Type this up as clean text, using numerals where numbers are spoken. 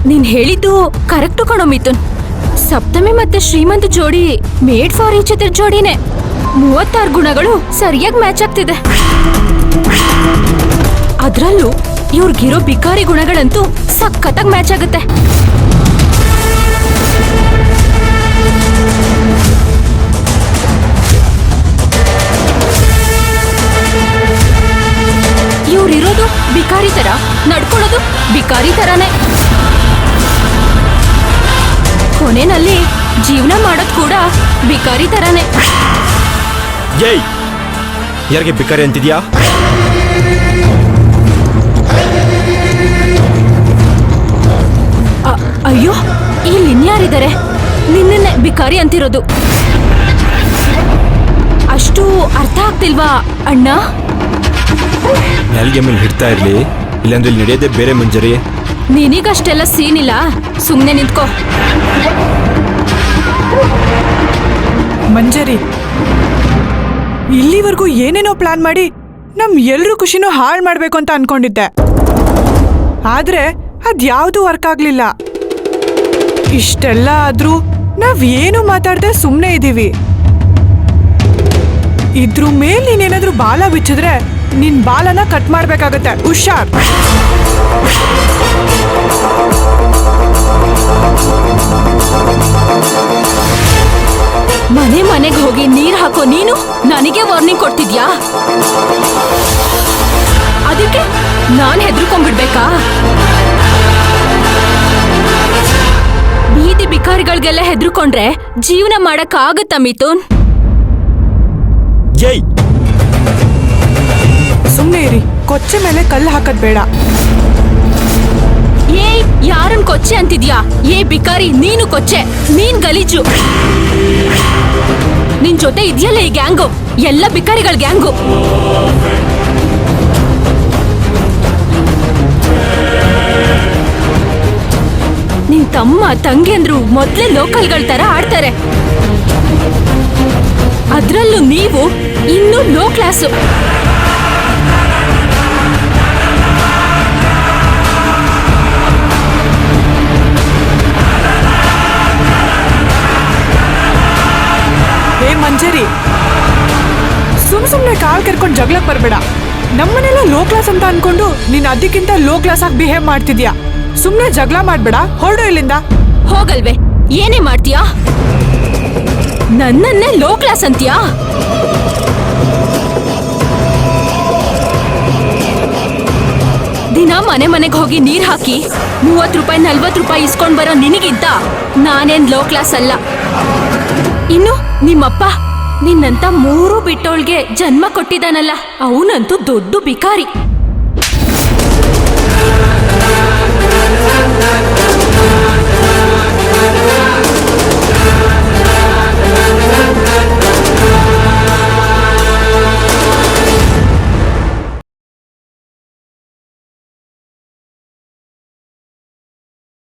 ನೀನ್ ಹೇಳಿದ್ದು ಕರೆಕ್ಟು ಕಣೋ ಮಿಥುನ್. ಸಪ್ತಮಿ ಮತ್ತೆ ಶ್ರೀಮಂತ್ ಜೋಡಿ ಮೇಡ್ ಫಾರ್ ಈಚ್ ಅದರ್ ಜೋಡಿನೇ. 36 ಗುಣಗಳು ಸರಿಯಾಗಿ ಮ್ಯಾಚ್ ಆಗ್ತಿದೆ. ಅದ್ರಲ್ಲೂ ಇವ್ರಿಗಿರೋ ಬಿಕಾರಿ ಗುಣಗಳಂತೂ ಸಖತ್ತಾಗಿ ಮ್ಯಾಚ್ ಆಗುತ್ತೆ. ಇವ್ರಿರೋದು ಬಿಕಾರಿ ತರ, ನಡ್ಕೊಳ್ಳೋದು ಬಿಕಾರಿ ತರಾನೇ. ಕೊನೆನಲ್ಲಿ ಜೀವನ ಮಾಡೋದು ಕೂಡ ಬಿಕಾರಿ ತರಾನೇ. ಏಯ್, ಯಾರಿಗೆ ಬಿಕಾರಿ ಅಂತಿದ್ಯಾ? ಅಯ್ಯೋ, ಇಲ್ಲಿ ಇನ್ಯಾರಿದ್ದಾರೆ? ನಿನ್ನೆ ಬಿಕಾರಿ ಅಂತಿರೋದು. ಅಷ್ಟು ಅರ್ಥ ಆಗ್ತಿಲ್ವಾ ಅಣ್ಣ? ನಾಲ್ಗೆ ಮೇಲೆ ಹಿಡ್ತಾ ಇರ್ಲಿ, ಇಲ್ಲಾಂದ್ರೆ ಇಲ್ಲಿ ನಡೆಯೋದೇ ಬೇರೆ. ಮಂಜರಿ, ನಿನಗಷ್ಟೆಲ್ಲ ಸೀನ್ ಇಲ್ಲ, ಸುಮ್ನೆ ನಿಂತ್ಕೋ. ಮಂಜರಿ, ಇಲ್ಲಿವರೆಗೂ ಏನೇನೋ ಪ್ಲಾನ್ ಮಾಡಿ ನಮ್ ಎಲ್ರೂ ಖುಷಿನೂ ಹಾಳು ಮಾಡ್ಬೇಕು ಅಂತ ಅನ್ಕೊಂಡಿದ್ದೆ. ಆದ್ರೆ ಅದ್ಯಾವುದೂ ವರ್ಕ್ ಆಗ್ಲಿಲ್ಲ. ಇಷ್ಟೆಲ್ಲ ಆದ್ರೂ ನಾವ್ ಏನು ಮಾತಾಡದೆ ಸುಮ್ನೆ ಇದೀವಿ. ಇದ್ರ ಮೇಲ್ ನೀನೇನಾದ್ರೂ ಬಾಲ ಬಿಚ್ಚಿದ್ರೆ ನಿನ್ ಬಾಲನ ಕಟ್ ಮಾಡ್ಬೇಕಾಗತ್ತೆ. ಹುಷಾರ್. ಮನೆಗೆ ಹೋಗಿ ನೀರ್ ಹಾಕೋ ನೀನು ನನಗೆ ವಾರ್ನಿಂಗ್ ಕೊಡ್ತಿದ್ಯಾ? ಅದಕ್ಕೆ ನಾನ್ ಹೆದರ್ಕೊಂಡ್ಬಿಡ್ಬೇಕಾ? ಬೀದಿ ಬಿಕಾರಿಗಳಿಗೆಲ್ಲ ಹೆದರ್ಕೊಂಡ್ರೆ ಜೀವನ ಮಾಡಕ್ ಆಗತ್ತಾ ಮಿಥುನ್? ಸುಮ್ನೆ ಇರಿ. ಕೊಚ್ಚೆ ಮೇಲೆ ಕಲ್ಲು ಹಾಕದ್ ಬೇಡ. ಏಯ್, ಯಾರನ್ ಕೊಚ್ಚೆ ಅಂತಿದ್ಯಾ? ಏ ಬಿಕಾರಿ, ನೀನು ಕೊಚ್ಚೆ, ನೀನ್ ಗಲೀಜು. ನಿನ್ ಜೊತೆ ಇದೆಯಲ್ಲ ಈ ಗ್ಯಾಂಗು, ಎಲ್ಲ ಬಿಕಾರಿಗಳ ಗ್ಯಾಂಗು. ನಿನ್ ತಮ್ಮ ತಂಗಿ ಅಂದ್ರು ಮೊದ್ಲೇ ಲೋಕಲ್ಗಳ ತರ ಆಡ್ತಾರೆ. ಅದ್ರಲ್ಲೂ ನೀವು ಇನ್ನೂ ಲೋ ಕ್ಲಾಸು. ಹೇ ಮಂಜರಿ, ಸುಮ್ನೆ ಕಾಲ್ ಕರ್ಕೊಂಡು ಜಗಳಕ್ಕೆ ಬರ್ಬೇಡ. ನಮ್ಮನೆಲ್ಲ ಲೋ ಕ್ಲಾಸ್ ಅಂತ ಅನ್ಕೊಂಡು ನೀನ್ ಅದಕ್ಕಿಂತ ಲೋ ಕ್ಲಾಸ್ ಆಗಿ ಬಿಹೇವ್ ಮಾಡ್ತಿದ್ಯಾ. ಸುಮ್ನೆ ಜಗಳ ಮಾಡ್ಬೇಡ, ಹೊರಡು ಇಲ್ಲಿಂದ. ಹೋಗಲ್ವೇ? ಏನೇ ಮಾಡ್ತೀಯಾ? ನನ್ನನ್ನೇ ಲೋ ಕ್ಲಾಸ್ ಅಂತೀಯಾ? ದಿನ ಮನೆಗೆ ಹೋಗಿ ನೀರ್ ಹಾಕಿ 30 ರೂಪಾಯಿ 40 ರೂಪಾಯಿ ಇಸ್ಕೊಂಡ್ ಬರೋ ನಿನಗಿಂತ ನಾನೇನ್ ಲೋ ಕ್ಲಾಸ್ ಅಲ್ಲ. ಇನ್ನು ನಿಮ್ಮಪ್ಪ ನಿನ್ನಂತ 3 ಬಿಟ್ಟೋಳ್ಗೆ ಜನ್ಮ ಕೊಟ್ಟಿದ್ದಾನಲ್ಲ, ಅವನಂತೂ ದೊಡ್ಡ ಬಿಕಾರಿ.